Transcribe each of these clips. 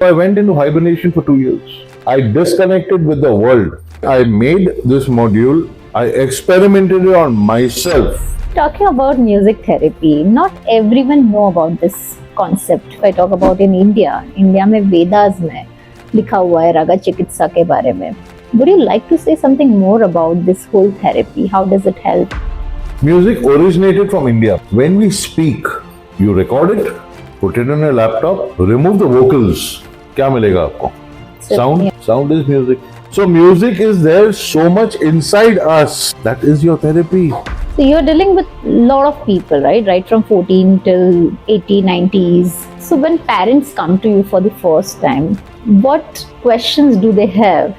I went into hibernation for 2 years. I disconnected with the world. I made this module. I experimented it on myself. Talking about music therapy, not everyone know about this concept. If I talk about in India में वेदास में लिखा हुआ है रागा चिकित्सा के बारे में. Would you like to say something more about this whole therapy? How does it help? Music originated from India. When we speak, you record it, put it on a laptop, remove the vocals. क्या मिलेगा आपको? Sound. Yeah. Sound is music. So music is there so much inside us. That is your therapy. So you're dealing with a lot of people, right? Right from 14 till 80, 90s. So when parents come to you for the first time, what questions do they have?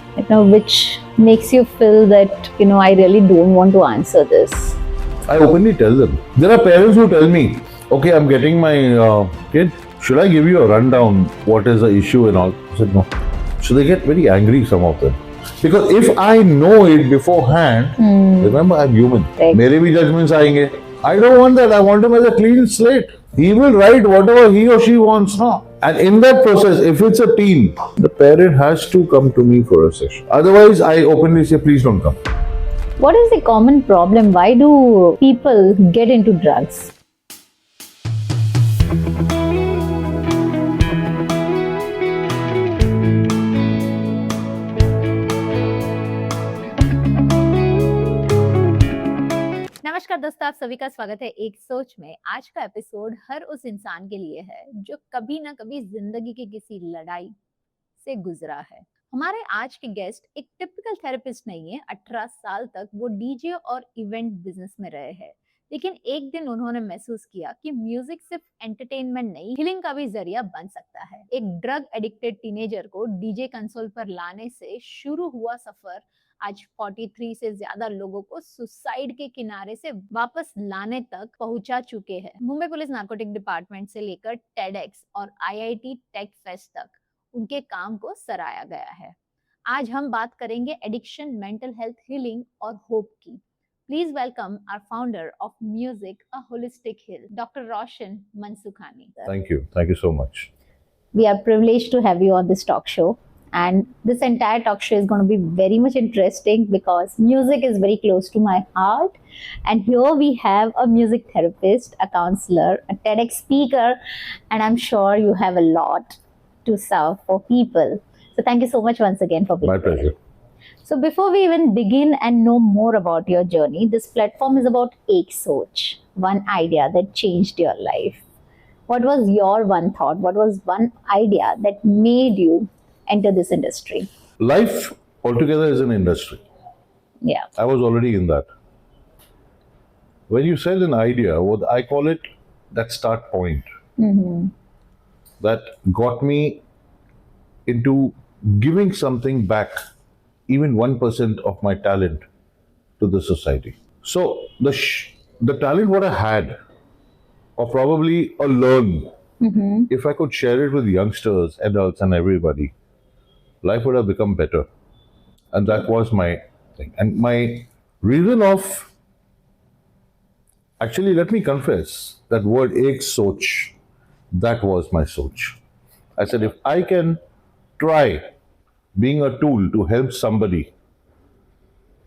Which makes you feel that, I really don't want to answer this? I openly tell them. There are parents who tell me, okay, I'm getting my kid. Should I give you a rundown? What is the issue and all? I said, no. So they get very angry, some of them. Because if I know it beforehand, remember I'm human. Right. मेरे भी judgments आएंगे. I don't want that. I want him as a clean slate. He will write whatever he or she wants now. And in that process, if it's a teen, the parent has to come to me for a session. Otherwise, I openly say, please don't come. What is the common problem? Why do people get into drugs? नमस्कार दोस्तों, आप सभी का स्वागत है एक सोच में। आज का एपिसोड हर उस इंसान के लिए है जो कभी ना कभी जिंदगी की किसी लड़ाई से गुजरा है। हमारे आज के गेस्ट एक टिपिकल थेरेपिस्ट नहीं है। 18 साल तक वो डीजे और इवेंट बिजनेस में रहे हैं, लेकिन एक दिन उन्होंने महसूस किया कि म्यूजिक सिर्फ एंटरटेनमेंट नहीं, हीलिंग का भी जरिया बन सकता है। एक ड्रग एडिक्टेड टीनेजर को डीजे कंसोल पर लाने से शुरू हुआ सफर आज 43 से ज्यादा लोगों को सुसाइड के किनारे से वापस लाने तक पहुंचा चुके हैं। मुंबई पुलिस नार्कोटिक डिपार्टमेंट से लेकर टेडएक्स और आईआईटी टेक फेस्ट तक उनके काम को सराहा गया है। आज हम बात करेंगे एडिक्शन, मेंटल हेल्थ, हीलिंग और होप की। Please welcome our founder of Music, a Holistic Heal, Dr. Roshan Mansukhani. Thank you. Thank you so much. We are privileged to have you on this talk show. And this entire talk show is going to be very much interesting because music is very close to my heart. And here we have a music therapist, a counselor, a TEDx speaker, and I'm sure you have a lot to serve for people. So thank you so much once again for being here. My pleasure. So before we even begin and know more about your journey, this platform is about Ek Soch, one idea that changed your life. What was your one thought? What was one idea that made you enter this industry? Life altogether is an industry. Yeah. I was already in that. When you said an idea, what I call it, that start point, that got me into giving something back, even 1% of my talent to the society. So the talent what I had, or probably a learn, if I could share it with youngsters, adults and everybody, life would have become better. And that was my thing. And my reason of, actually let me confess, that word Ek Soch, that was my Soch. I said, if I can try being a tool to help somebody,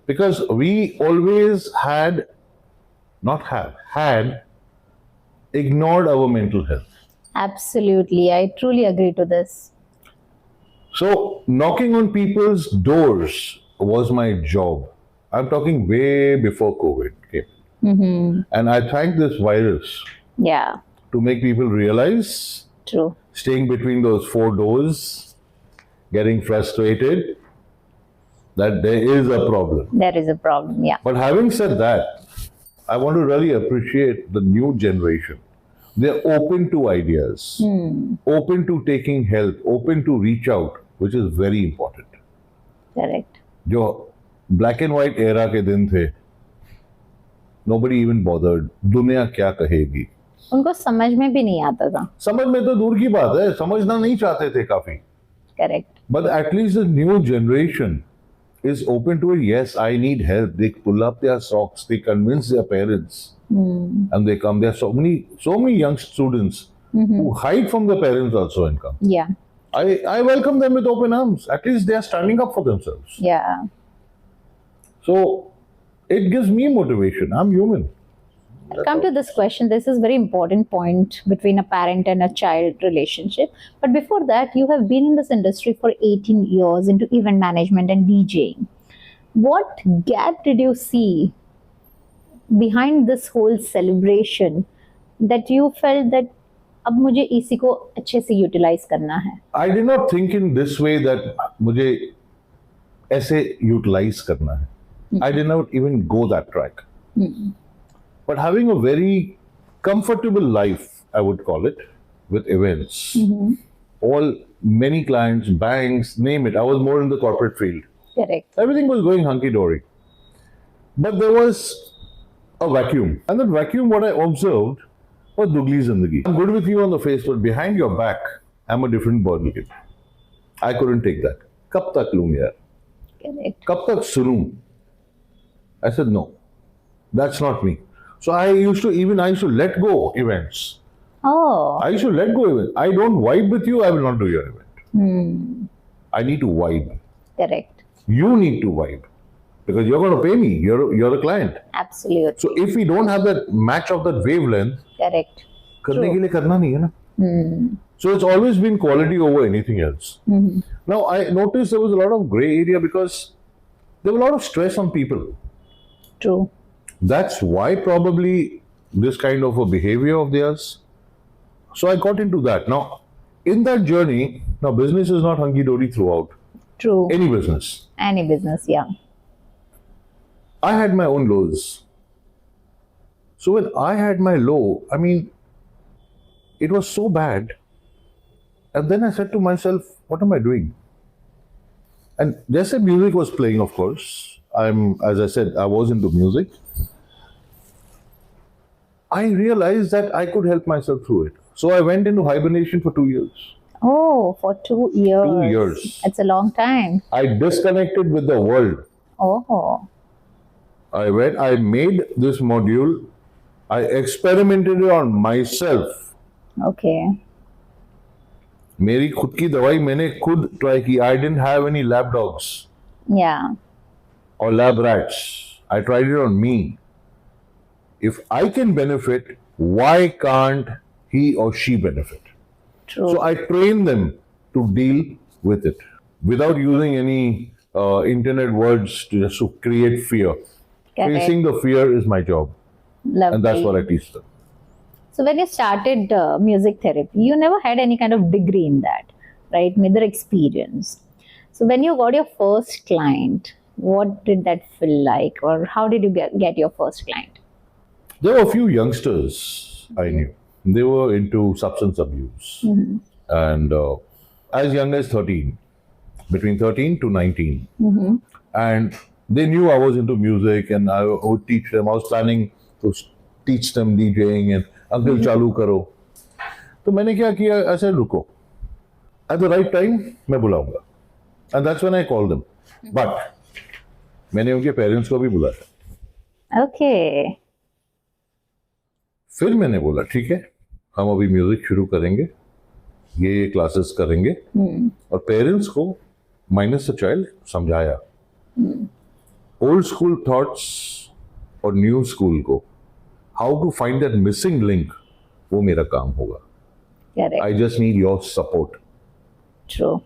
because we always had ignored our mental health. Absolutely. I truly agree to this. So knocking on people's doors was my job. I'm talking way before COVID came. And I thank this virus to make people realize, True. staying between those four doors, getting frustrated, that there is a problem. There is a problem, yeah. But having said that, I want to really appreciate the new generation. They're open to ideas, open to taking help, open to reach out, which is very important. Correct. जो black and white era के दिन थे, nobody even bothered. दुनिया क्या कहेगी? उनको समझ में भी नहीं आता था. समझ में तो दूर की बात है, समझना नहीं चाहते थे काफी. Correct. But at least the new generation is open to it. Yes, I need help. They pull up their socks. They convince their parents, and they come. There are so many young students who hide from the parents also and come. Yeah, I welcome them with open arms. At least they are standing up for themselves. Yeah. So it gives me motivation. I'm human. I'll come to this question. This is very important point between a parent and a child relationship. But before that, you have been in this industry for 18 years into event management and DJing. What gap did you see behind this whole celebration that you felt that अब मुझे इसी को अच्छे से utilise करना है? I did not think in this way that मुझे ऐसे utilize करना है. I did not even go that track. But having a very comfortable life, I would call it, with events, many clients, banks, name it. I was more in the corporate field. Correct. Everything was going hunky-dory. But there was a vacuum. And that vacuum, what I observed, was dugli zindagi. I'm good with you on the face, but behind your back, I'm a different ballgame. I couldn't take that. Kab tak loon yaar? Correct. Kab tak sunoo? I said, no, that's not me. So I used to let go events. Oh. I used to let go events. I don't vibe with you, I will not do your event. I need to vibe. Correct. You need to vibe. Because you're going to pay me. You're the client. Absolutely. So if we don't have that match of that wavelength, correct. करने के लिए करना नहीं है ना. So it's always been quality over anything else. Now I noticed there was a lot of gray area because there was a lot of stress on people. True. That's why probably this kind of a behavior of theirs. So I got into that. Now, in that journey, now business is not hunky-dory throughout. True. Any business. Any business, yeah. I had my own lows. So when I had my low, I mean, it was so bad. And then I said to myself, what am I doing? And just as music was playing, of course. As I said, I was into music. I realized that I could help myself through it. So I went into hibernation for 2 years. Oh, for 2 years. 2 years. It's a long time. I disconnected with the world. Oh. I made this module. I experimented it on myself. Okay. मेरी खुद की दवाई मैंने खुद try की. I didn't have any lab dogs. Yeah. Or lab rats. I tried it on me. If I can benefit, why can't he or she benefit? True. So I train them to deal with it without using any internet words just to create fear. Correct. Facing the fear is my job. Lovely. And that's what I teach them. So when you started music therapy, you never had any kind of degree in that, right? Neither experience. So when you got your first client, what did that feel like? Or how did you get your first client? There were a few youngsters I knew. They were into substance abuse. And as young as 13, between 13 to 19. And they knew I was into music and I would teach them. I was planning to teach them DJing and Uncle Chalu Karo. So मैंने क्या किया? I said, रुको. At the right time, मैं बुलाऊंगा. And that's when I called them. But मैंने उनके parents को भी बुलाया. Okay. फिर मैंने बोला ठीक है, हम अभी म्यूजिक शुरू करेंगे, ये क्लासेस करेंगे. और पेरेंट्स को माइनस द चाइल्ड समझाया. ओल्ड स्कूल थॉट्स और न्यू स्कूल को how to find that missing link, वो मेरा काम होगा. I just need your support. True.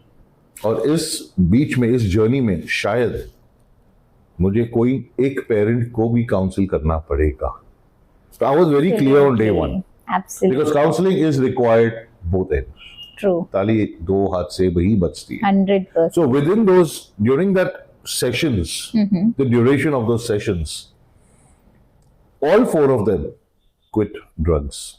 और इस बीच में, इस जर्नी में शायद मुझे कोई एक पेरेंट को भी काउंसिल करना पड़ेगा. So I was very clear on day one. Absolutely. Because counseling is required both ends. True. ताली दो हाथ से वही बजती है. 100%. So within those, during that sessions, the duration of those sessions, all 4 of them quit drugs.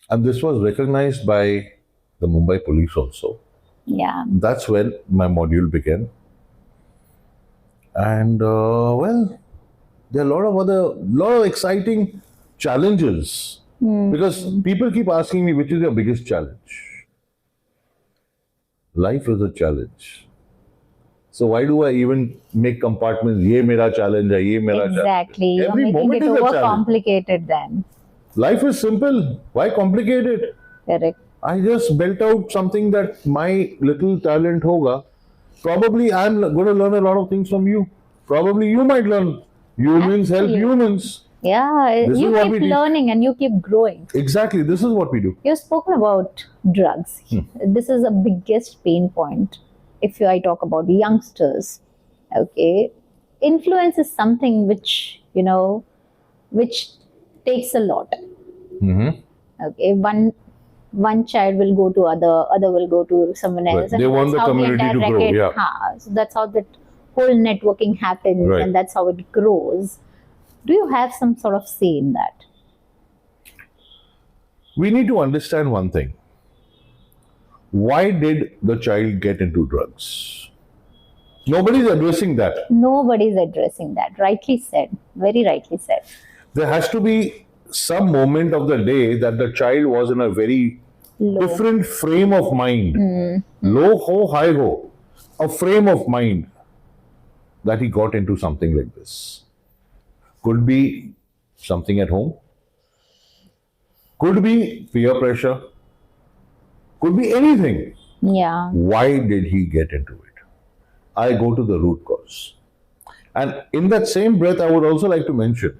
And this was recognized by the Mumbai police also. Yeah. That's when my module began. And there are a lot of exciting challenges. Because people keep asking me, which is your biggest challenge? Life is a challenge. So why do I even make compartments? Ye mera challenge hai, ye mera challenge. Exactly. Every You're making moment it is a over challenge. complicated then. Life is simple. Why complicate it? Correct. I just built out something that my little talent hoga. Probably I'm going to learn a lot of things from you. Probably you might learn. Humans help Absolutely. humans. Yeah, This you is what we keep teach. learning and you keep growing. Exactly. This is what we do. You've spoken about drugs. This is the biggest pain point if I talk about youngsters. Okay. Influence is something which, which takes a lot. Mm-hmm. Okay. One child will go to other will go to someone else. Right. They want the that's how community entire to grow, racket- yeah. So that's how that whole networking happens, Right. and that's how it grows. Do you have some sort of say in that? We need to understand one thing. Why did the child get into drugs? Nobody's addressing that. Nobody's addressing that. Rightly said. Very rightly said. There has to be some moment of the day that the child was in a very Low. different frame of mind. Low ho, high ho. A frame of mind that he got into something like this. Could be something at home. Could be peer pressure. Could be anything. Yeah. Why did he get into it? I go to the root cause. And in that same breath, I would also like to mention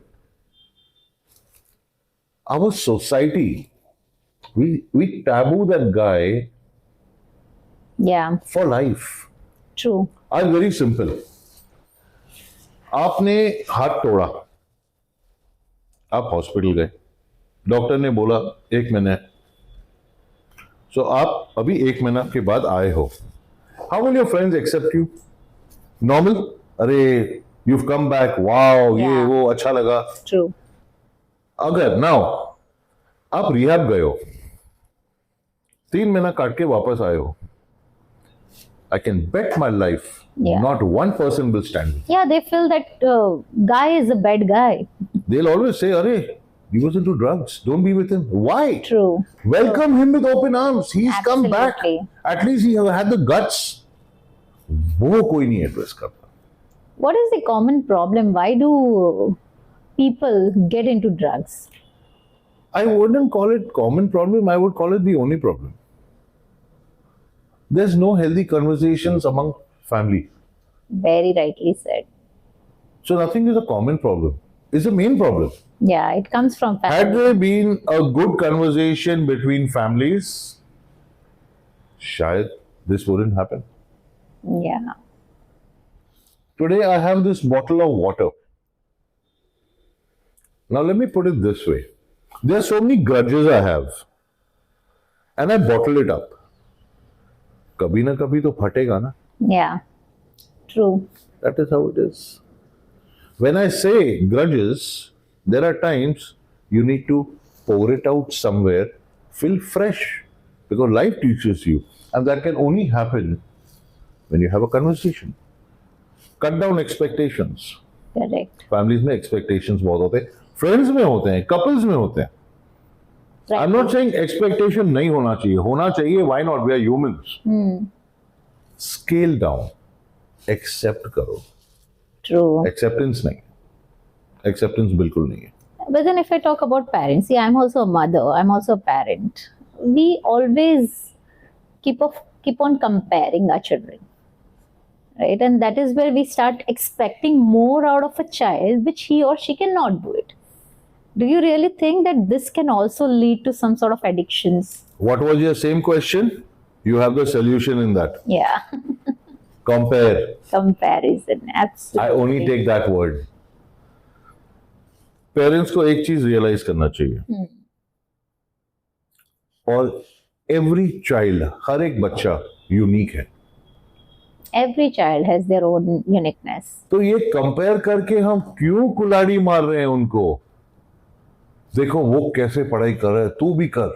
our society, we taboo that guy Yeah. for life. True. I'm very simple. आपने हाथ तोड़ा, आप hospital गए, doctor ने बोला 1 महीने, सो आप अभी 1 महीना के बाद आए हो. How will your friends accept you? Normal? अरे you've come back, wow, ये Yeah. वो अच्छा लगा. True. अगर नाउ आप रिहैब गए हो, 3 महीना काट के वापस आए हो, I can bet my life, Yeah. not one person will stand. Yeah, they feel that guy is a bad guy. They'll always say, "Arey, he was into drugs. Don't be with him." Why? True. Welcome him with open arms. He's come back. Absolutely. At least he had the guts. वो कोई नहीं address करता. What is the common problem? Why do people get into drugs? I wouldn't call it common problem. I would call it the only problem. There's no healthy conversations among family. Very rightly said. So nothing is a common problem. It's a main problem. Yeah, it comes from Had family. there been a good conversation between families, shayad this wouldn't happen. Yeah. Today I have this bottle of water. Now let me put it this way. There are so many grudges I have. And I bottle it up. कभी ना कभी तो फटेगा ना. Yeah. True. That is how it is. When I say grudges, there are times you need to pour it out somewhere, feel fresh, because life teaches you. And that can only happen when you have a conversation. Cut down expectations. Correct. Families में expectations बहुत होते हैं, friends में होते हैं, couples में होते हैं. Right. I'm not saying expectation नहीं होना चाहिए, why not? We are humans. Scale down. Accept करो. True. Acceptance नहीं. Acceptance बिल्कुल नहीं है. But then if I talk about parents, see, I'm also a mother, I'm also a parent. We always keep on comparing our children. Right? And that is where we start expecting more out of a child, which he or she cannot do it. Do you really think that this can also lead to some sort of addictions? What was your same question? You have the solution in that. Yeah. Compare. Comparison. Absolutely. I only take that word. Parents को एक चीज realise करना चाहिए, और every child, हर एक बच्चा unique है. Every child has their own uniqueness. तो ये कंपेयर करके हम क्यों कुल्हाड़ी मार रहे हैं उनको? देखो वो कैसे पढ़ाई कर रहा है, तू भी कर.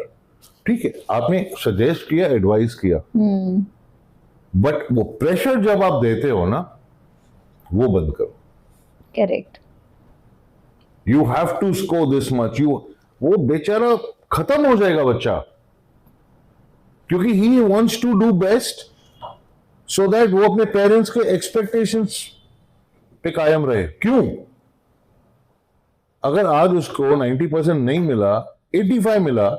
ठीक है, आपने सजेस्ट किया, एडवाइस किया, बट वो प्रेशर जब आप देते हो ना, वो बंद करो. Correct. You have to score this much. वो बेचारा खत्म हो जाएगा बच्चा, क्योंकि he wants to do best, so that वो अपने पेरेंट्स के एक्सपेक्टेशंस पे कायम रहे. क्यों? अगर आज उसको 90% नहीं मिला, 85 मिला,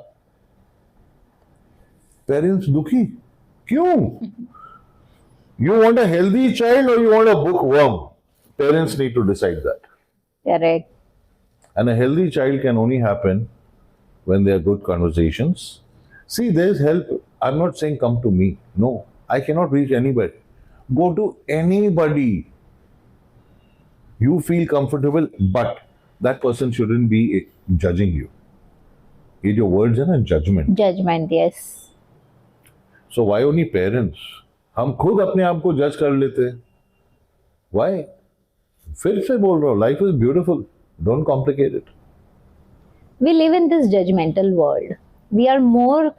पेरेंट्स दुखी क्यों? You want a healthy child or you want a bookworm? Parents need to decide that. Correct. And a healthy child can only happen when there are good conversations. See, there's help. I'm not saying come to me. No, I cannot reach anybody. Go to anybody you feel comfortable, but that person shouldn't be judging you. Is your words and judgment. Judgment, yes. So why only parents? हम खुद अपने आप को जज कर लेते हैं. Why? फिर से बोल रहा हूँ, life is beautiful. Don't complicate it. We live in this judgmental world. We are more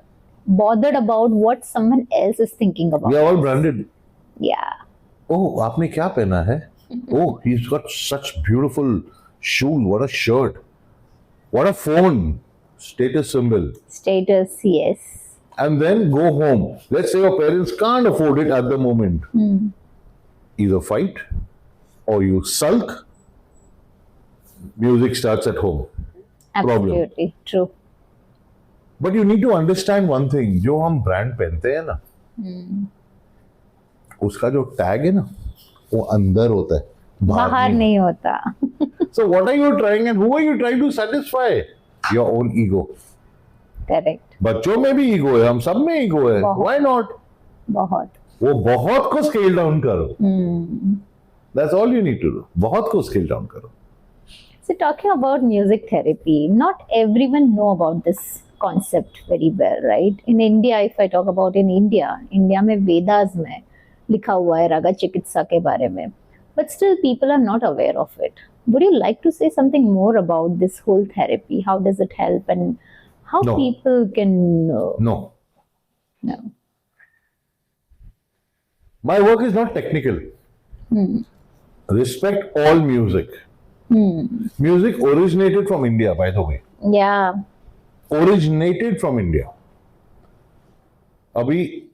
bothered about what someone else is thinking about. We are all branded. Yeah. Oh, आपने क्या पहना है? Oh, he's got such beautiful shoes. What a shirt. What a phone. Status symbol. Status, yes. And then go home. Let's say your parents can't afford it at the moment. Either fight or you sulk. Music starts at home. Absolutely true. But you need to understand one thing. जो हम brand पहनते हैं ना, उसका जो tag है ना, वो अंदर होता है, बाहर नहीं होता. So what are you trying and who are you trying to satisfy? Your own ego. Correct. बच्चों में भी ईगो है, हम सब में ईगो है. Why not? बहुत. वो बहुत को scale down करो. That's all you need to do. बहुत को scale down करो. So talking about music therapy, not everyone know about this concept very well, right? In India, if I talk about India में Vedas में लिखा हुआ है रागा चिकित्सा के बारे में, but still people are not aware of it. Would you like to say something more about this whole therapy? How does it help and how No. people can No. No. My work is not technical. Respect all music. Music originated from India, by the way. Yeah. Originated from India. Abhi,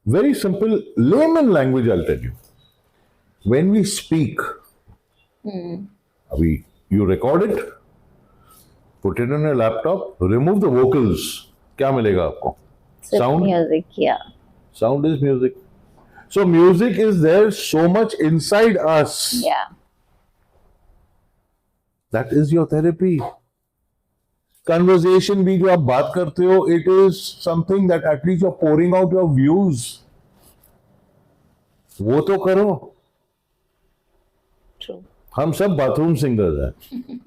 very simple layman language, I'll tell you. When we speak, abhi, you record it, put it on a laptop, remove the vocals. क्या मिलेगा आपको? It's Sound. music, yeah. Sound is music. So music is there so much inside us. Yeah. That is your therapy. Conversation भी जो आप बात करते हो, it is something that at least you're pouring out your views. वो तो करो. True. हम सब बाथरूम सिंगर्स हैं.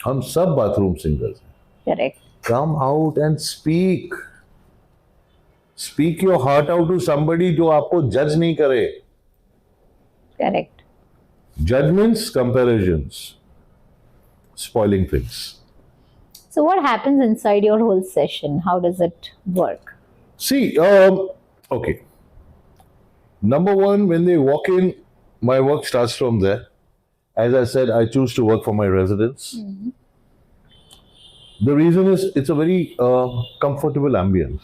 हम सब बाथरूम सिंगर्स हैं. Correct. Come out and speak. Speak your heart out to somebody जो आपको जज नहीं करे. Correct. Judgments, comparisons, spoiling things. So what happens inside your whole session? How does it work? See, okay. Number one, when they walk in, my work starts from there. As I said, I choose to work for my residents. The reason is it's a very comfortable ambience.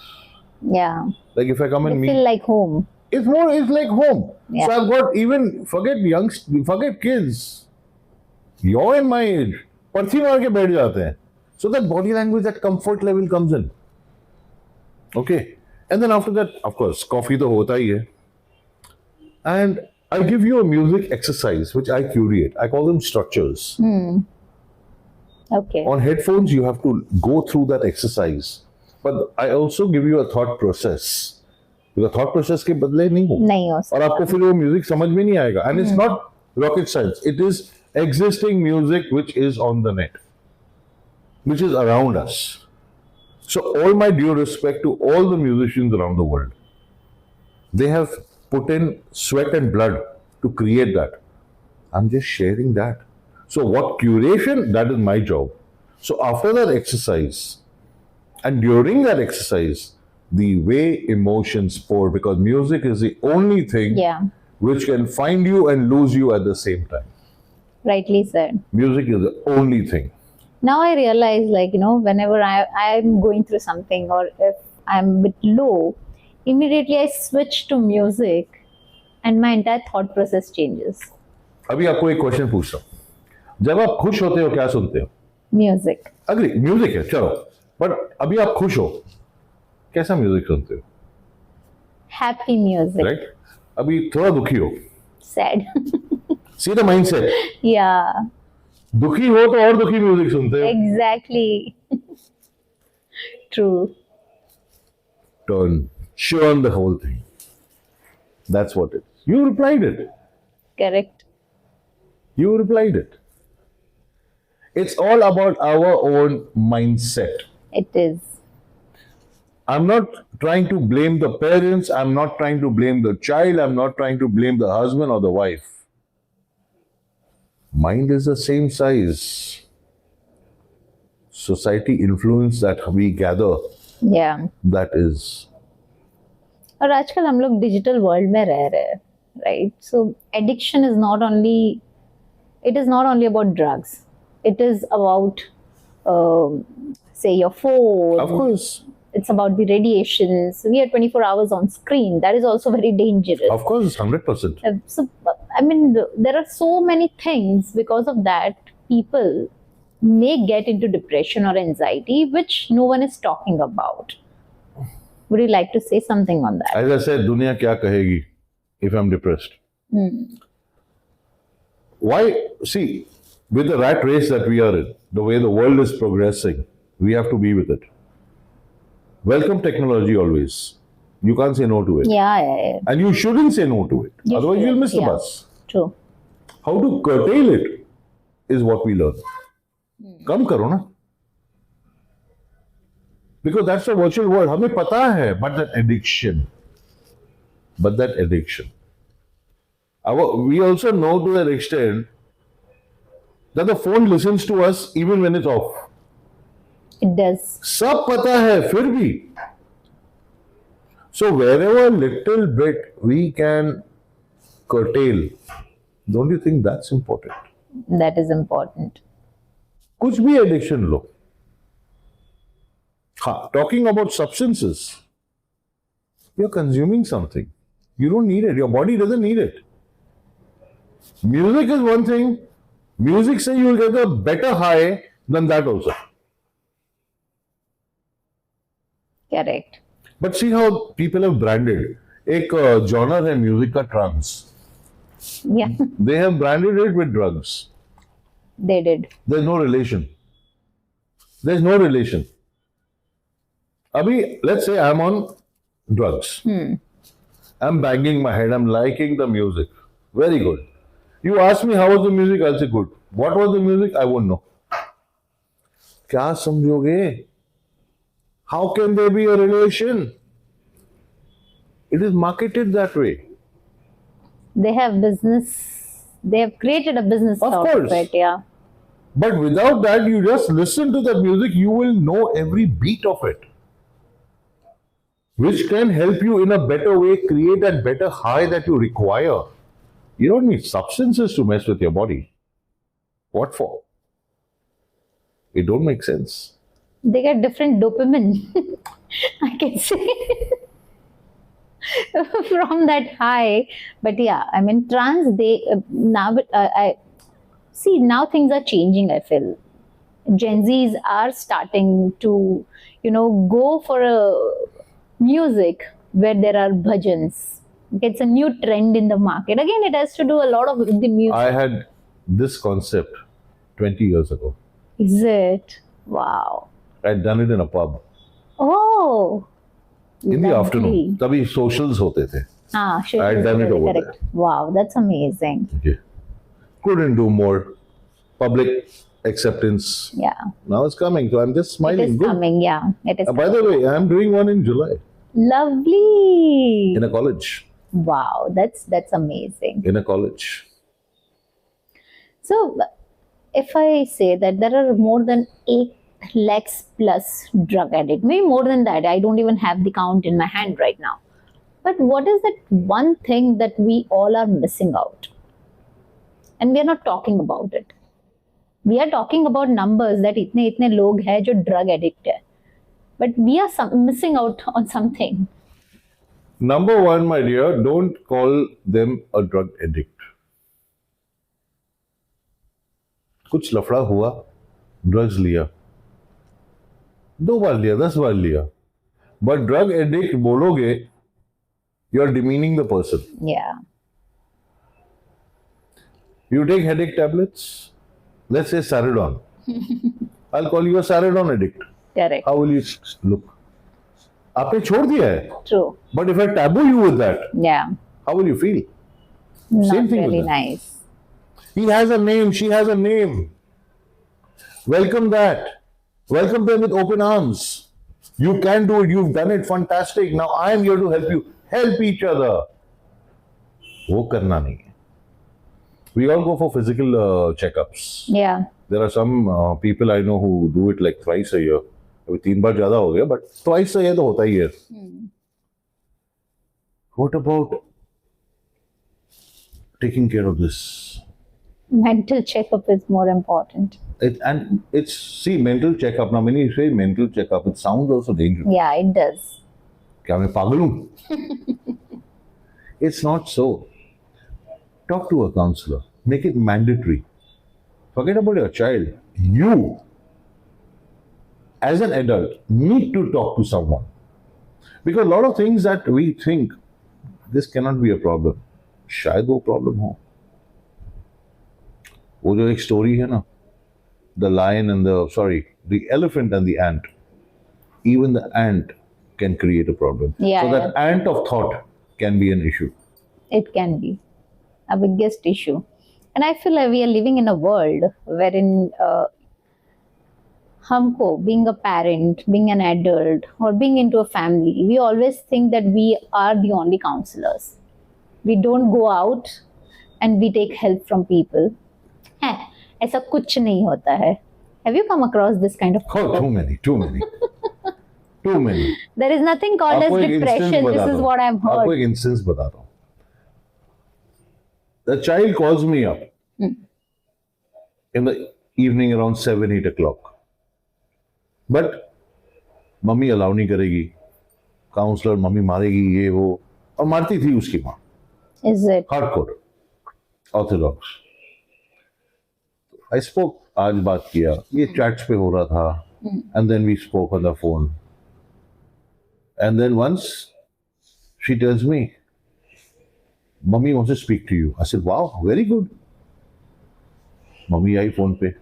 Yeah. Like if I come and You meet, feel like home. it's like home. Yeah. So I've got even forget kids. You're in my age. परथी मार के बैठ जाते हैं. So that body language, that comfort level comes in. Okay. And then after that, of course, coffee तो होता ही है. And I give you a music exercise which I curate. I call them structures. Okay. On headphones, you have to go through that exercise. But I also give you a thought process. Because thought process के बदले नहीं हो. नहीं हो सकता. और आपको फिर वो म्यूजिक समझ में नहीं आएगा. And it's not rocket science. It is existing music which is on the net, which is around us. So all my due respect to all the musicians around the world. They have put in sweat and blood to create that. I'm just sharing that. So what curation? That is my job. So after that exercise, and during that exercise, the way emotions pour, because music is the only thing Yeah. which can find you and lose you at the same time. Rightly said. Music is the only thing. Now I realize, like, whenever I'm going through something or if I'm a bit low, immediately I switch to music and my entire thought process changes. अभी आपको एक question पूछता हूँ. जब आप खुश होते हो क्या सुनते हो? Music. अग्री म्यूजिक है. चलो बट अभी आप खुश हो, कैसा म्यूजिक सुनते हो? Happy music. राइट? अभी थोड़ा दुखी हो, Sad. See the mindset, Yeah, दुखी हो तो और दुखी म्यूजिक सुनते हो. exactly. True. Churn the whole thing. That's what it is. You replied it. Correct. You replied it. It's all about our own mindset. It is. I'm not trying to blame the parents. I'm not trying to blame the child. I'm not trying to blame the husband or the wife. Mind is the same size. Society influence that we gather, Yeah. that is. और आजकल हम लोग digital world में रह रहे हैं, right? So addiction is not only about drugs, it is about say your phone. Of course. It's about the radiations. We are 24 hours on screen. That is also very dangerous. Of course, 100%. So, I mean, there are so many things because of that people may get into depression or anxiety, which no one is talking about. Would you like to say something on that? As I said, दुनिया क्या कहेगी if I'm depressed? Why? See, with the rat race that we are in, the way the world is progressing, we have to be with it. Welcome technology always. You can't say no to it. Yeah. And you shouldn't say no to it. You Otherwise, you'll shouldn't, miss the yeah. bus. True. How to curtail it is what we learn. कम करो ना. Because that's the virtual world. हमें पता है, but that addiction. We also know to that extent that the phone listens to us even when it's off. It does. सब पता है फिर भी. So wherever little bit we can curtail, don't you think that's important? That is important. कुछ भी addiction लो. हाँ, talking about substances, you're consuming something. You don't need it. Your body doesn't need it. Music is one thing. Music say you'll get a better high than that also. Correct. But see how people have branded. एक genre है music का trans. Yeah. They have branded it with drugs. They did. There's no relation. There's no relation. Abhi, let's say I'm on drugs. I'm banging my head. I'm liking the music. Very good. You ask me how was the music, I'll say good. What was the music? I won't know. क्या समझोगे? How can there be a relation? It is marketed that way. They have business. They have created a business Of out course. of it. Yeah. But without that, you just listen to that music, you will know every beat of it. Which can help you in a better way, create that better high that you require. You don't need substances to mess with your body. What for? It don't make sense. They get different dopamine. I can say from that high. But yeah, I mean, trans. They now. I see now things are changing. I feel Gen Zs are starting to, go for a music where there are bhajans. It's a new trend in the market. Again, it has to do a lot of with the music. I had this concept 20 years ago. Is it? Wow. I'd done it in a pub Oh. in the lovely. afternoon. तभी socials होते थे. Sure. I had done it over correct. Wow, that's amazing. Okay. Couldn't do more. Public acceptance. Yeah. Now it's coming, so I'm just It smiling. is Good. coming, yeah. It is By the way, I'm doing one in July lovely. in a college. Wow, that's amazing. In a college. So if I say that there are more than 8 lakhs plus drug addict, maybe more than that, I don't even have the count in my hand right now. But what is that one thing that we all are missing out? And we are not talking about it. We are talking about numbers that itne log hai jo drug addict hai. But we are missing out on something. Number one, my dear, don't call them a drug addict. कुछ लफड़ा हुआ, drugs लिया. 2 बार लिया, 10 बार लिया. But drug addict बोलोगे, you are demeaning the person. Yeah. You take headache tablets, let's say Saridon. I'll call you a Saridon addict. Correct. How will you look? आपने छोड़ दिया है. True. But if I taboo you with that, Yeah. how will you feel? Not Same thing really with that. nice. He has a name, she has a name. Welcome that. Welcome them with open arms. You can do it, you've done it, fantastic. Now I am here to help you. Help each other. वो करना नहीं है. We all go for physical checkups. Yeah. There are some people I know who do it like twice a year. अभी 3 बार ज़्यादा हो गया, but twice a year तो होता ही है. What about taking care of this? Mental checkup is more important. See, mental checkup. Now, when you say mental checkup, it sounds also dangerous. Yeah, it does. क्या मैं पागल हूँ? It's not so. Talk to a counselor. Make it mandatory. Forget about your child. You, as an adult, need to talk to someone. Because a lot of things that we think, this cannot be a problem. शायद वो problem हो. वो जो एक story है ना, the elephant and the ant. Even the ant can create a problem. Yeah, so that ant of thought can be an issue. It can be a biggest issue. And I feel like we are living in a world wherein हमको, being a parent, being an adult, or being into a family, we always think that we are the only counselors. We don't go out and we take help from people. ऐसा कुछ नहीं होता है. Have you come across this kind of Oh, too many. Too many. There is nothing called as depression. This is what I've heard. आपको एक instance बताता हूँ. The child calls me up in the evening around 7-8 o'clock. But mummy allow नहीं करेगी. Counsellor mummy मारेगी, ये वो, और मारती थी उसकी माँ. Is it? Hardcore. Orthodox. I spoke, आज बात किया, ये chats पे हो रहा था, and then we spoke on the phone. And then once she tells me, Mummy wants to speak to you. I said, wow, very good. Mummy आई phone पे.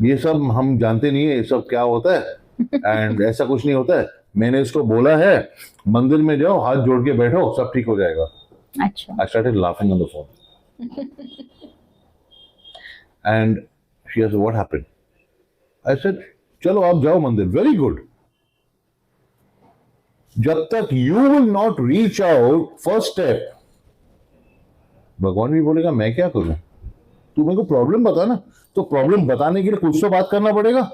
ये सब हम जानते नहीं है, ये सब क्या होता है, एंड ऐसा कुछ नहीं होता है. मैंने इसको बोला है, मंदिर में जाओ, हाथ जोड़ के बैठो, सब ठीक हो जाएगा. अच्छा. I started laughing on the phone. And she asked, what happened? I said, चलो आप जाओ मंदिर. Very good. जब तक you will not reach out, first step, भगवान भी बोलेगा मैं क्या करूं? तू मेरे को प्रॉब्लम बता ना. तो प्रॉब्लम बताने के लिए कुछ तो बात करना पड़ेगा.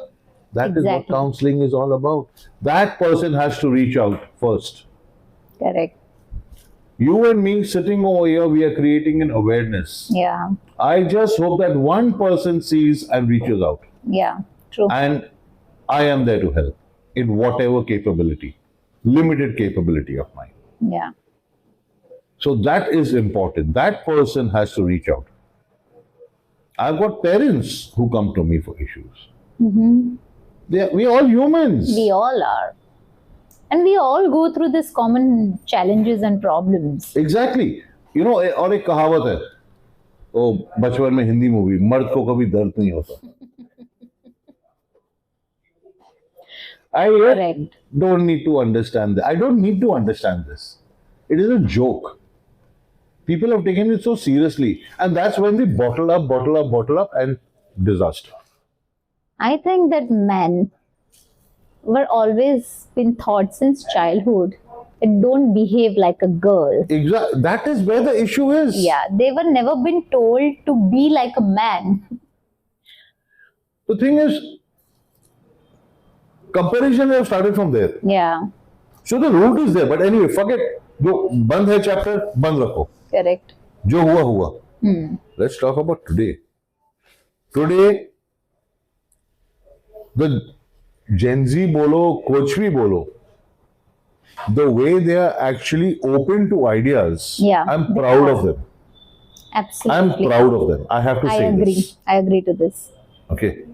That is what counseling is all about. That person has to reach out first. Correct. You and me sitting over here, we are creating an awareness. Yeah. I just hope that one person sees and reaches out. Yeah. True. And I am there to help in whatever capability, limited capability of mine. Yeah. So that is important. That person has to reach out. I've got parents who come to me for issues. We are all humans. We all are. And we all go through this common challenges and problems. Exactly. You know, और एक कहावत है, वो बचपन में Hindi movie, मर्द को कभी दर्द नहीं होता. I don't need to understand that. I don't need to understand this. It is a joke. People have taken it so seriously, and that's when they bottle up, and disaster. I think that men were always been taught since childhood that don't behave like a girl. Exactly. That is where the issue is. Yeah, they were never been told to be like a man. The thing is, comparison have started from there. Yeah. So the root is there. But anyway, forget. जो बंद है chapter, बंद रखो. Correct. जो हुआ. Let's talk about today. Today, the Gen Z bolo, कुछ भी बोलो, the way they are actually open to ideas, yeah, I'm proud of them. Absolutely. I'm proud of them. I have to say this. this. I agree to this. Okay.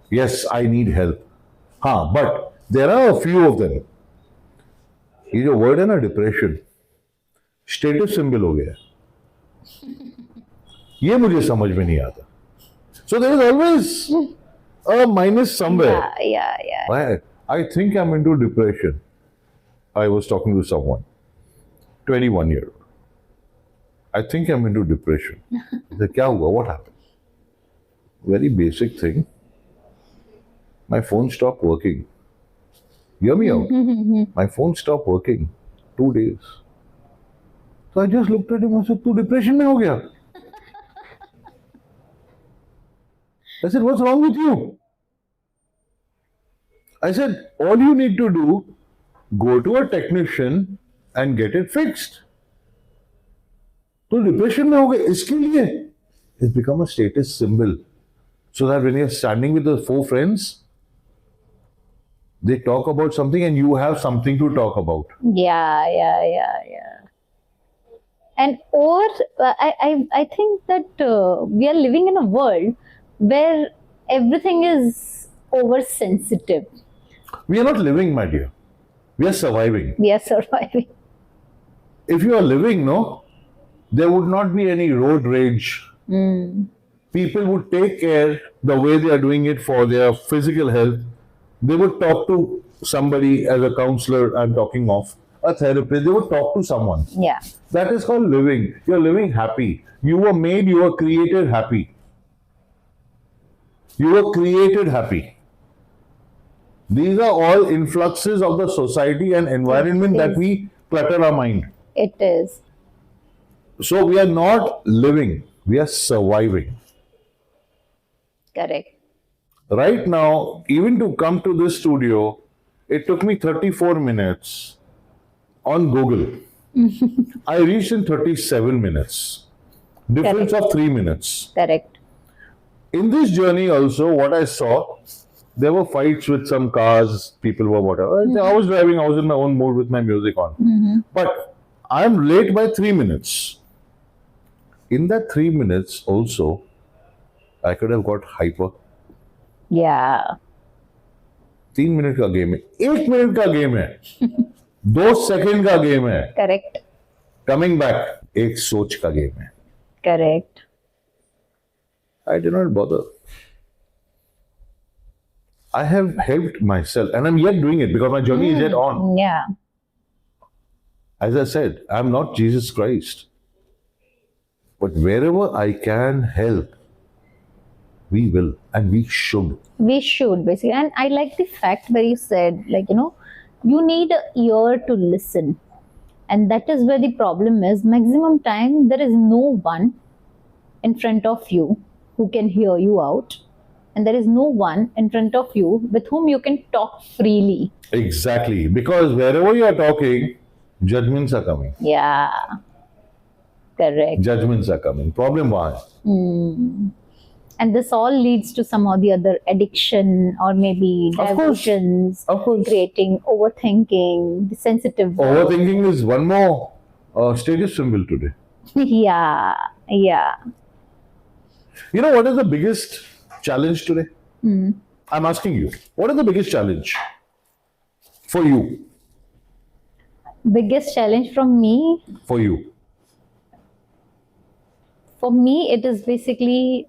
Yes, I need help. but there are a few of them. ये जो word है ना depression, status symbol हो गया, ये मुझे समझ में नहीं आता. So there is always a minus somewhere. Yeah. I think I'm into depression. I was talking to someone, 21-year-old. I think I'm into depression. I said, क्या हुआ? What happened? Very basic thing. My phone stopped working. Hear me out. My phone stopped working 2 days. So I just looked at him and said, तू depression में हो गया? I said, what's wrong with you? I said, all you need to do, go to a technician and get it fixed. तो depression में हो गए इसके लिए it's become a status symbol so that when you're standing with the 4 friends they talk about something and you have something to talk about. Yeah. And I think that we are living in a world where everything is oversensitive. We are not living, my dear. We are surviving. We are surviving. If you are living, no, there would not be any road rage. People would take care the way they are doing it for their physical health. They would talk to somebody as a counselor, I'm talking of, a therapist. They would talk to someone. Yeah. That is called living. You're living happy. You were made, you were created happy. You were created happy. These are all influxes of the society and environment that we clutter our mind. It is. So we are not living, we are surviving. Correct. Right now, even to come to this studio, it took me 34 minutes on Google. I reached in 37 minutes. Difference of 3 minutes. Correct. In this journey also, what I saw, there were fights with some cars, people were whatever. I was driving, I was in my own mood with my music on. But I'm late by 3 minutes. In that 3 minutes also, I could have got hyper. Yeah. 3 minute का game है, 1 minute का game है, 2 second का game है. Correct. Coming back, एक सोच का game है. Correct. I did not bother. I have helped myself and I'm yet doing it because my journey is yet on. Yeah. As I said, I'm not Jesus Christ. But wherever I can help, we will and we should. We should, basically. And I like the fact where you said, like, you need an ear to listen. And that is where the problem is. Maximum time, there is no one in front of you who can hear you out. And there is no one in front of you with whom you can talk freely. Exactly. Because wherever you are talking, judgments are coming. Yeah. Correct. Judgments are coming. Problem why? And this all leads to some or the other addiction or maybe diversions, Of course. creating overthinking, the sensitive. Overthinking is one more status symbol today. Yeah. You know what is the biggest challenge today? I'm asking you, what is the biggest challenge for you? Biggest challenge from me? For you? For me, it is basically...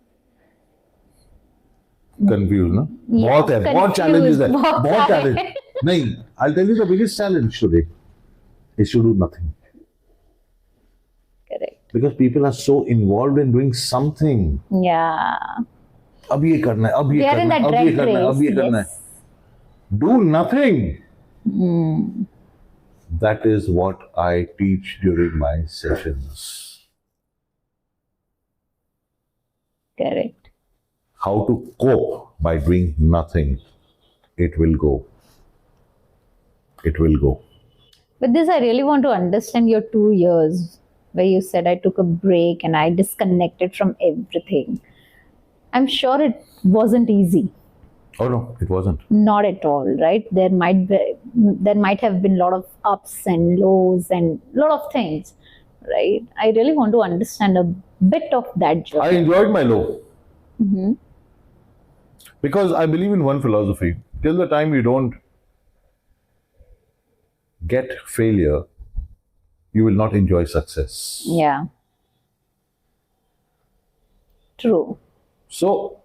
Confused, no? Yeah, बहुत है, बहुत challenges है, बहुत बहुत सारे challenge. नहीं, I'll tell you the biggest challenge today is to do nothing. Correct. Because people are so involved in doing something. Yeah. अब ये करना है, अब ये They are in करना है, that अब ये rat करना है, अब ये race, करना है. yes. Do nothing. That is what I teach during my sessions. Correct. How to cope by doing nothing. It will go. It will go. With this, I really want to understand your 2 years where you said I took a break and I disconnected from everything. I'm sure it wasn't easy. Oh no, it wasn't. Not at all, right? There might have been a lot of ups and lows and a lot of things, right? I really want to understand a bit of that I journey. enjoyed my low. Because I believe in one philosophy. till the time you don't get failure, you will not enjoy success. Yeah. True. So,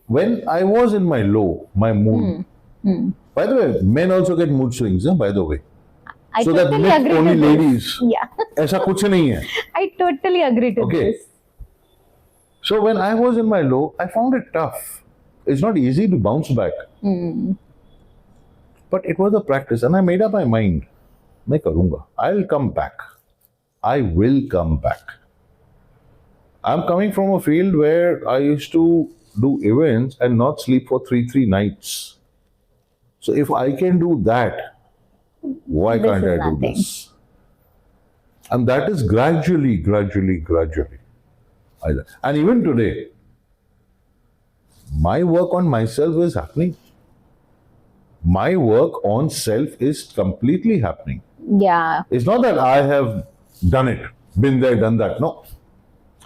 when I was in my low, my mood, by the way, men also get mood swings, by the way. I So that totally myth agree only to this. ladies. Yeah. ऐसा कुछ नहीं है. I totally agree to Okay. this. So when I was in my low, I found it tough. It's not easy to bounce back. But it was a practice, and I made up my mind. मैं करूँगा. I'll come back. I will come back. I'm coming from a field where I used to do events and not sleep for three nights. So if I can do that, why This can't is I do nothing. this? And that is gradually. And even today, my work on myself is happening. My work on self is completely happening. Yeah. It's not that I have done it, been there, done that. No.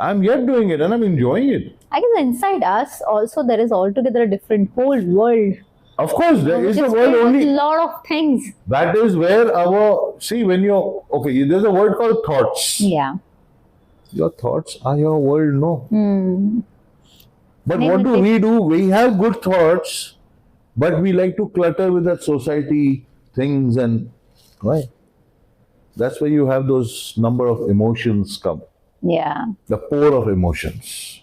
I'm yet doing it and I'm enjoying it. I guess inside us also there is altogether a different whole world. Of course, there which is a is world filled with only. lot of things. That is where when you're, okay, there's a word called thoughts. Yeah. Your thoughts are your world, no. But what do? We have good thoughts, but we like to clutter with that society things and, right? That's where you have those number of emotions come. Yeah. The pour of emotions.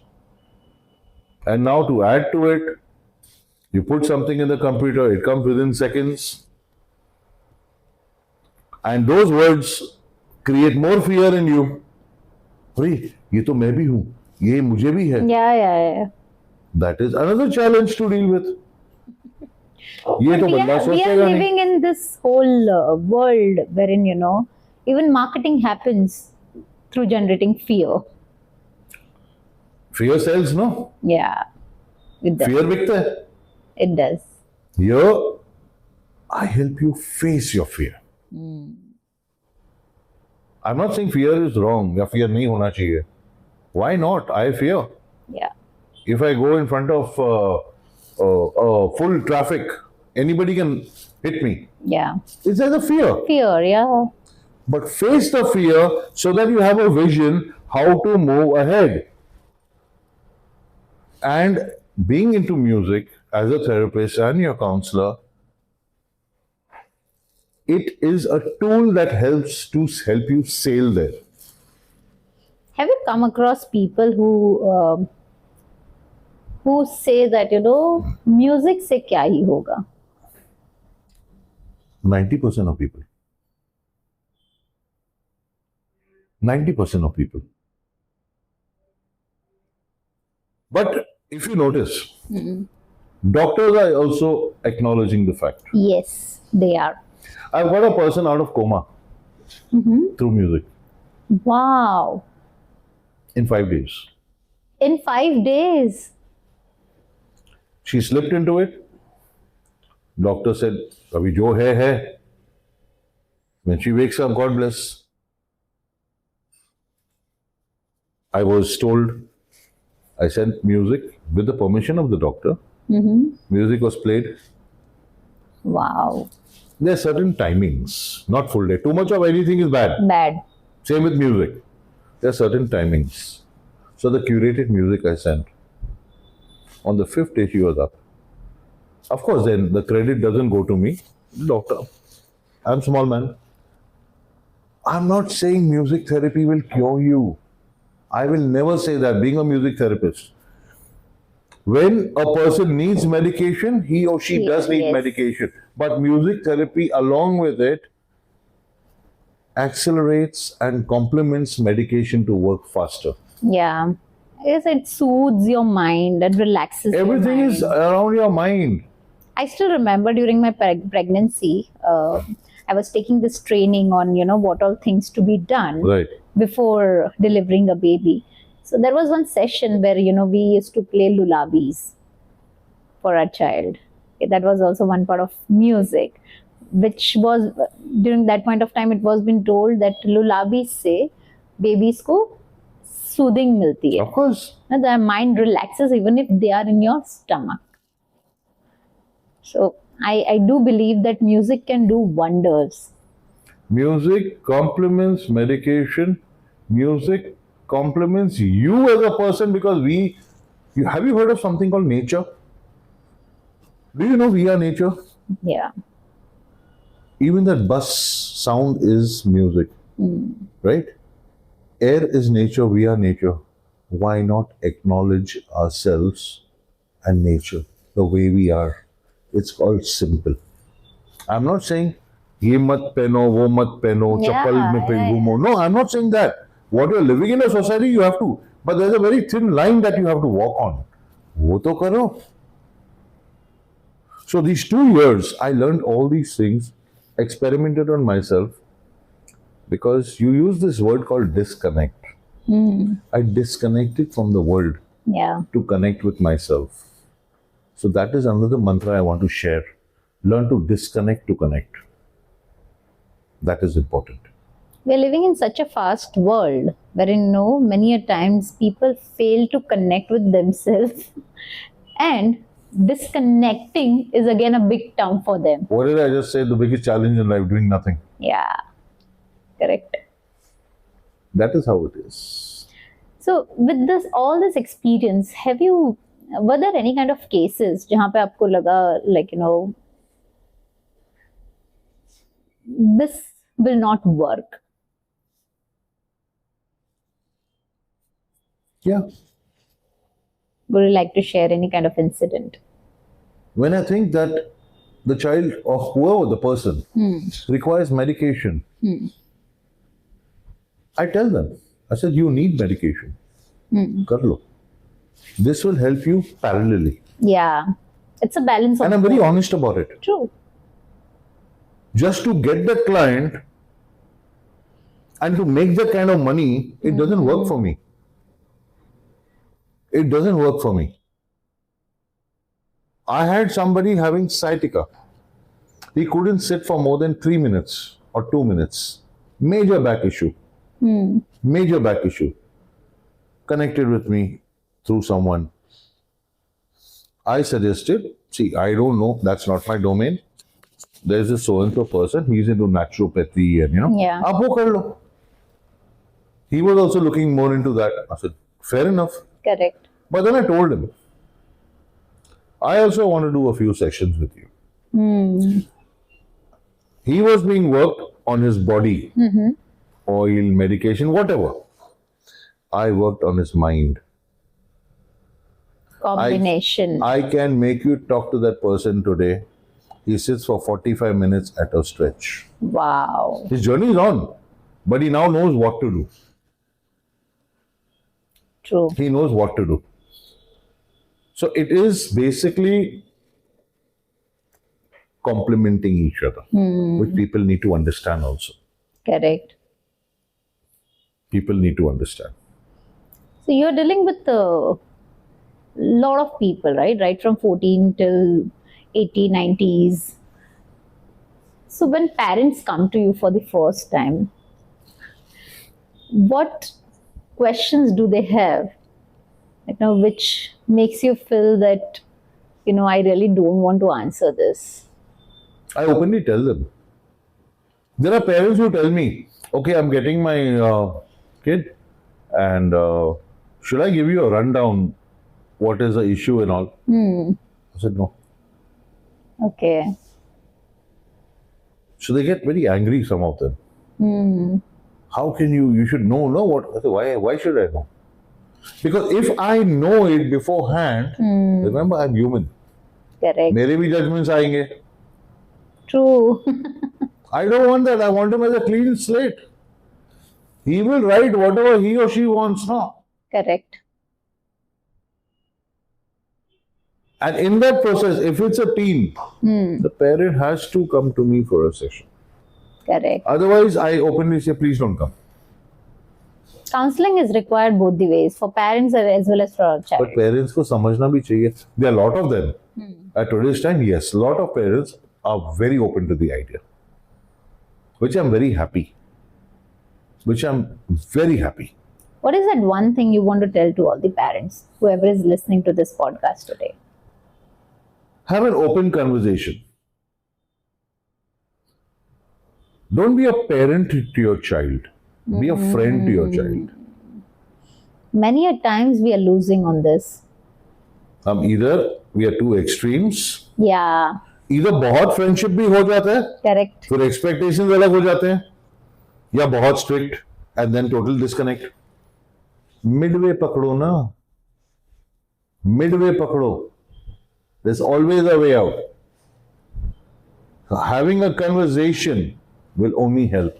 And now to add to it, you put something in the computer, it comes within seconds. And those words create more fear in you. अरे ये तो मैं भी हूँ, ये मुझे भी है. Yeah. That is another challenge to deal with. ये तो बंदा We are सोचेगा नहीं. living in this whole world wherein, even marketing happens through generating fear. Fear sells, no? Yeah. It does. Fear बिकता है. It does. Here, I help you face your fear. I'm not saying fear is wrong या fear नहीं होना चाहिए. Why not? I fear. Yeah. If I go in front of full traffic, anybody can hit me. Yeah. It's as a fear. Fear, yeah. But face the fear so that you have a vision how to move ahead. And being into music as a therapist and your counselor, it is a tool that helps to help you sail there. Have you come across people who say that, music से क्या ही होगा? 90% of people. 90% of people. But if you notice, doctors are also acknowledging the fact. Yes, they are. I've got a person out of coma through music Wow. in 5 days. In 5 days. She slipped into it. Doctor said, "Abhi jo hai." When she wakes up, God bless. I was told, I sent music with the permission of the doctor. Music was played. Wow. There are certain timings, not full day. Too much of anything is bad. Bad. Same with music. There are certain timings. So the curated music I sent. On the 5th day she was up. Of course, then the credit doesn't go to me. Doctor, I'm small man. I'm not saying music therapy will cure you. I will never say that, being a music therapist. When a person needs medication, he or she does need Yes. medication. But music therapy, along with it, accelerates and complements medication to work faster. Yeah. I guess it soothes your mind and relaxes Everything your is mind. around your mind. I still remember during my pregnancy, I was taking this training on, what all things to be done Right. before delivering a baby. So there was one session where, we used to play lullabies for our child. Okay, that was also one part of music, which was, during that point of time, it was been told that lullabies से babies को soothing मिलती है. Of course. Their mind relaxes even if they are in your stomach. So I do believe that music can do wonders. Music complements medication. Music complements you as a person because have you heard of something called nature? Do you know we are nature? Yeah. Even that bus sound is music, right? Air is nature, we are nature. Why not acknowledge ourselves and nature the way we are? It's called simple. I'm not saying ye mat pehno, wo mat pehno, Yeah, chappal mein pe yeah, ghumo. No, I'm not saying that. What you're living in a society, you have to. But there's a very thin line that you have to walk on. Wo to karo. So these 2 years, I learned all these things, experimented on myself, because you use this word called disconnect. I disconnected from the world Yeah. to connect with myself. So that is another mantra I want to share. Learn to disconnect to connect. That is important. We're living in such a fast world wherein many a times people fail to connect with themselves and disconnecting is again a big term for them. What did I just say? The biggest challenge in life, doing nothing. Yeah, correct. That is how it is. So with all this experience, were there any kind of cases jahan pe aapko laga this will not work? Yeah. Would you like to share any kind of incident? When I think that the child or whoever the person requires medication, I tell them, I said, you need medication. Kar lo. This will help you parallelly. Yeah, it's a balance of And I'm very honest about it. True. Just to get the client and to make that kind of money, it doesn't work for me. It doesn't work for me. I had somebody having sciatica. He couldn't sit for more than 3 minutes or 2 minutes. Major back issue. Major back issue. Connected with me through someone. I suggested, see, I don't know, that's not my domain. There's a so-and-so person, he's into naturopathy and Yeah. Aap wo kar lo. He was also looking more into that. I said, fair enough. Correct. But then I told him, I also want to do a few sessions with you. He was being worked on his body, oil, medication, whatever. I worked on his mind. Combination. I can make you talk to that person today. He sits for 45 minutes at a stretch. Wow. His journey is on, but he now knows what to do. True. He knows what to do. So it is basically complementing each other, which people need to understand also. Correct. People need to understand. So you're dealing with a lot of people, right? Right from 14 till 80, 90s. So when parents come to you for the first time, what questions do they have? Which makes you feel that, I really don't want to answer this. I openly tell them. There are parents who tell me, okay, I'm getting my kid and should I give you a rundown what is the issue and all? I said, no. Okay. So they get very angry, some of them. How can you should know what? I said, why should I know? Because if I know it beforehand, remember I'm human. Correct. मेरे भी judgments आएंगे. True. I don't want that. I want him as a clean slate. He will write whatever he or she wants now. Correct. And in that process, if it's a teen, the parent has to come to me for a session. Correct. Otherwise, I openly say, please don't come. Counseling is required both the ways, for parents as well as for our child. But parents को समझना भी चाहिए. There are a lot of them. At today's time, yes, a lot of parents are very open to the idea. Which I'm very happy. What is that one thing you want to tell to all the parents, whoever is listening to this podcast today? Have an open conversation. Don't be a parent to your child. Be a friend to your child. Many a times we are losing on this. Either we are two extremes. Yeah. Either बहुत friendship भी हो जाता है, Correct. फिर expectations अलग हो जाते हैं, या बहुत strict and then total disconnect. Midway पकड़ो ना, मिडवे पकड़ो. There's always a way out. Having a conversation will only help.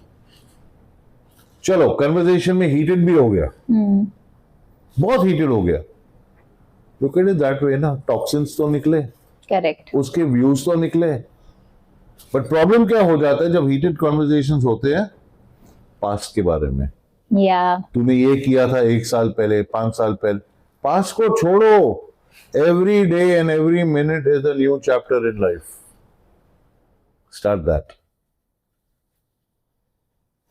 चलो कन्वर्सेशन में हीटेड भी हो गया, बहुत हीटेड हो गया, look at it that way ना, टॉक्सिन्स तो निकले, करेक्ट, उसके व्यूज तो निकले. बट प्रॉब्लम क्या हो जाता है जब हीटेड कॉन्वर्सेशंस होते हैं पास्ट के बारे में. या तूने ये किया था 1 साल पहले, 5 साल पहले. पास्ट को छोड़ो. Every day and every minute is a new chapter in life. Start that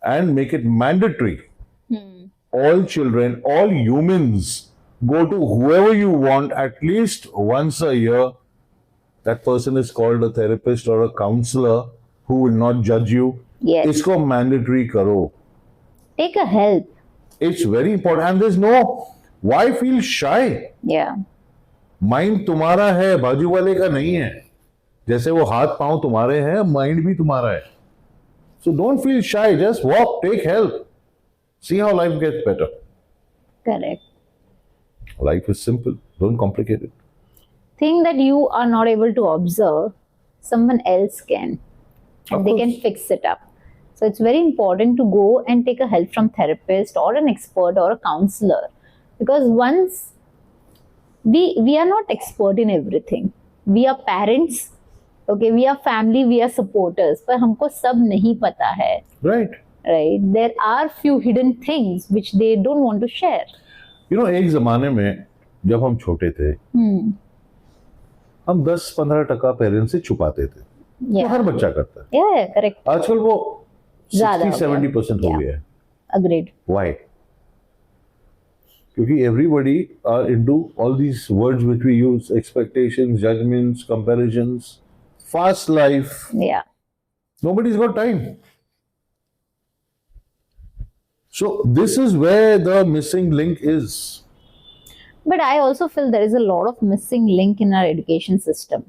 and make it mandatory. All children, all humans, go to whoever you want at least once a year. That person is called a therapist or a counselor who will not judge you. Yes. इसको mandatory करो. Take a help. It's very important. And there's no, why feel shy? Yeah. Mind तुम्हारा है, बाजू वाले का नहीं है. जैसे वो हाथ पांव तुम्हारे हैं, mind भी तुम्हारा है. So don't feel shy. Just walk, take help. See how life gets better. Correct. Life is simple. Don't complicate it. Thing that you are not able to observe, someone else can. And they can fix it up. So it's very important to go and take a help from therapist or an expert or a counselor. Because once we are not expert in everything. We are parents. Okay, we are family, we are supporters, पर हमको सब नहीं पता है. Right. Right. There are few hidden things which they don't want to share. You know, एक जमाने में जब हम छोटे थे, हम 10-15% पेरेंट्स से छुपाते थे. तो हर बच्चा करता है. Yeah, correct. आजकल वो 60-70% हो गया है. Agreed. Why? क्योंकि everybody are into all these words which we use: expectations, judgments, comparisons. Fast life. Yeah. Nobody's got time. So this is where the missing link is. But I also feel there is a lot of missing link in our education system.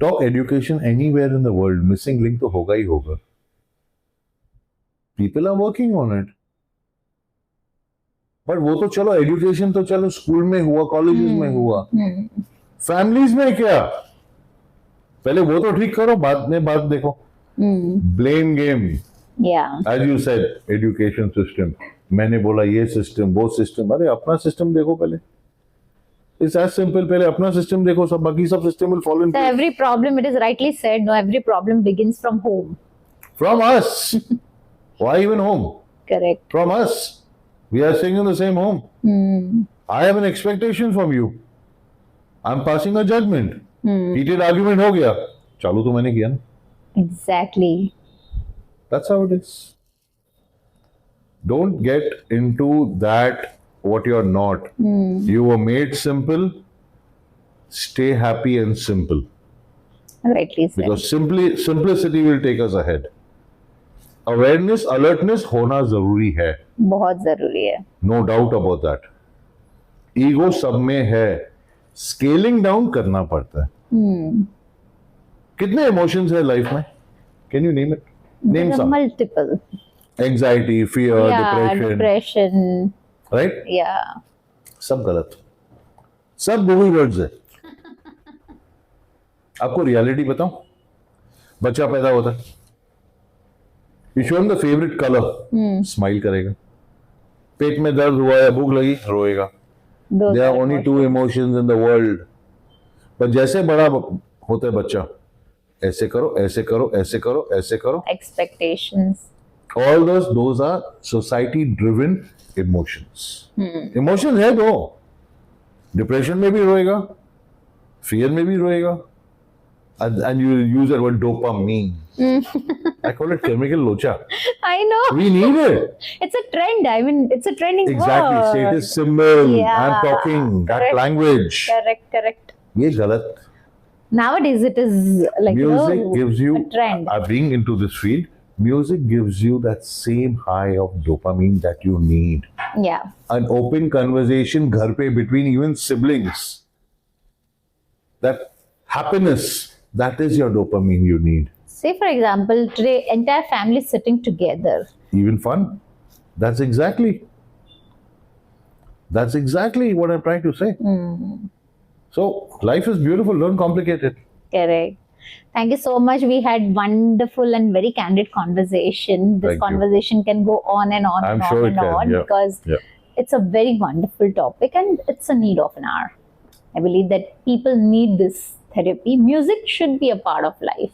Talk education anywhere in the world, missing link तो होगा ही होगा. People are working on it. But वो तो चलो education तो चलो school में हुआ, कॉलेजेस में हुआ. फैमिलीज में क्या? पहले वो तो ठीक करो, बाद में बात देखो. Blame game. As you said, education system. मैंने बोला ये सिस्टम, वो सिस्टम. अरे अपना सिस्टम देखो पहले. It's as simple. पहले अपना सिस्टम देखो, सब बाकी सब system will follow in place. Every problem, it is rightly said, no, every problem begins from home. From us. Why even home? Correct. From us. We are staying in the same home. I have an expectation from you. I'm passing a judgment. Heated argument हो गया. चालू तो मैंने किया ना. Exactly. That's how it is. Don't get into that what you're not. You were made simple. Stay happy and simple. Rightly said. Because simplicity will take us ahead. Awareness, alertness होना जरूरी है. बहुत जरूरी है. No doubt about that. Ego सब में है. Scaling down करना पड़ता है. कितने इमोशंस है लाइफ में? Can you name it? Name some. Multiple. Anxiety, fear, depression. Right? Yeah. सब गलत. सब गूगल वर्ड्स है. आपको रियलिटी बताऊं? बच्चा पैदा होता है. You show him the favourite colour, smile करेगा. पेट में दर्द हुआ है, भूख लगी, रोएगा. There are only two emotions in the world. पर जैसे बड़ा होता है बच्चा, ऐसे करो, ऐसे करो, ऐसे करो, ऐसे करो. Expectations. All those are society-driven emotions. Emotions है दो. Depression में भी रोएगा, fear में भी रोएगा. And you use that word dopamine. I call it chemical locha. I know. We need it. It's a trend. I mean, it's a trending exactly. word. Status symbol. Yeah. I'm talking that language. Correct. ये गलत. Nowadays it is like Music gives you, a trend. being into this field, music gives you that same high of dopamine that you need. Yeah. An open conversation ghar pe between even siblings. That happiness, that is your dopamine you need. Say for example, today entire family sitting together. Even fun. That's exactly what I'm trying to say. So life is beautiful, don't complicate it. Correct. Thank you so much. We had wonderful and very candid conversation. This Thank you. conversation can go on and on I'm and sure on it and can, on yeah. because Yeah. it's a very wonderful topic and it's a need of an hour. I believe that people need this therapy. Music should be a part of life.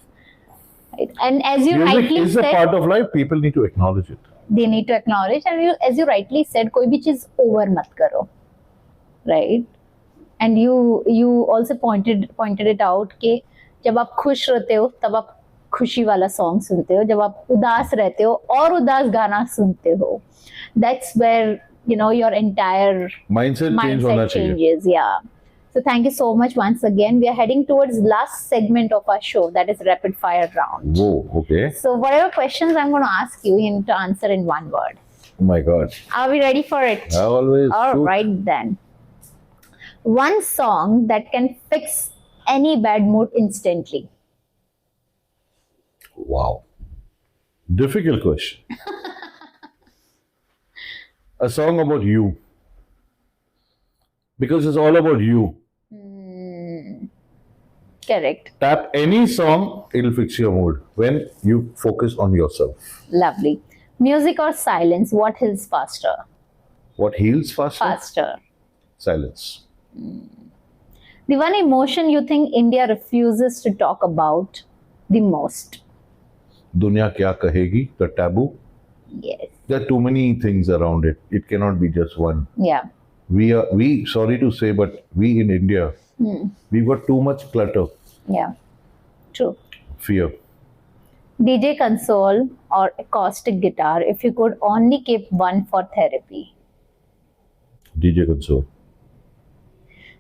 Right? And as you Music rightly is a said, part of life. People need to acknowledge it. they need to acknowledge, and as you rightly said, कोई भी चीज over मत करो, right? And you also pointed it out कि जब आप खुश रहते हो तब आप खुशी वाला सॉन्ग सुनते हो, जब आप उदास रहते हो और उदास गाना सुनते हो, that's where your entire Mindset change होना mindset चाहिए. changes. Yeah. So thank you so much once again. We are heading towards last segment of our show, that is rapid fire round. Whoa, okay. So whatever questions I'm going to ask you, you need to answer in one word. Oh my God. Are we ready for it? I always All shoot. right then. One song that can fix any bad mood instantly. Wow. Difficult question. A song about you. Because it's all about you. Correct. Tap any song, it'll fix your mood when you focus on yourself. Lovely. Music or silence? What heals faster? What heals faster? Faster. Silence. The one emotion you think India refuses to talk about the most? Dunya kya kahegi? The taboo. Yes. There are too many things around it. It cannot be just one. Yeah. We sorry to say, but we in India, we've got too much clutter. Yeah. True. Fear. DJ console or acoustic guitar if you could only keep one for therapy? DJ console.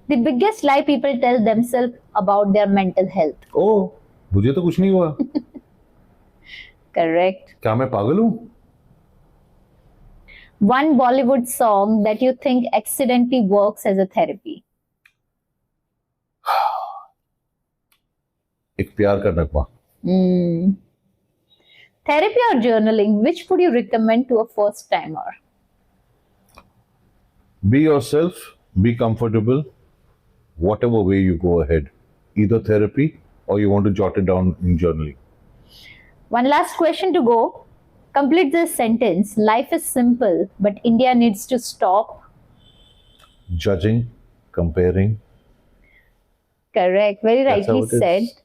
The biggest lie people tell themselves about their mental health? Oh, मुझे तो कुछ नहीं हुआ. Correct. क्या मैं पागल हूँ? One Bollywood song that you think accidentally works as a therapy? एक प्यार का नगमा. Therapy or journaling, which would you recommend to a first timer? Be yourself, be comfortable, whatever way you go ahead. Either therapy or you want to jot it down in journaling. One last question to go. Complete this sentence. Life is simple, but India needs to stop Judging, comparing. Correct. Very That's how rightly it is. said.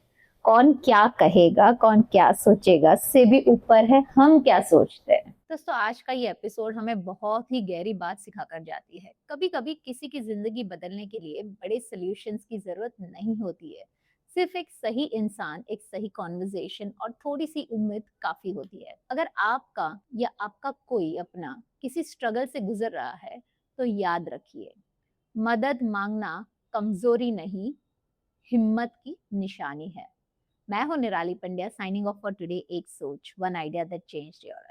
कौन क्या कहेगा, कौन क्या सोचेगा से भी ऊपर है हम क्या सोचते हैं. दोस्तों, आज का ये एपिसोड हमें बहुत ही गहरी बात सिखाकर जाती है. कभी कभी किसी की जिंदगी बदलने के लिए बड़े सॉल्यूशंस की जरूरत नहीं होती है. सिर्फ एक सही इंसान, एक सही कॉन्वर्सेशन और थोड़ी सी उम्मीद काफी होती है. अगर आपका या आपका कोई अपना किसी स्ट्रगल से गुजर रहा है तो याद रखिए, मदद मांगना कमजोरी नहीं, हिम्मत की निशानी है. मैं हूं निराली Pandya, signing off for today. एक सोच, one idea that changed your life.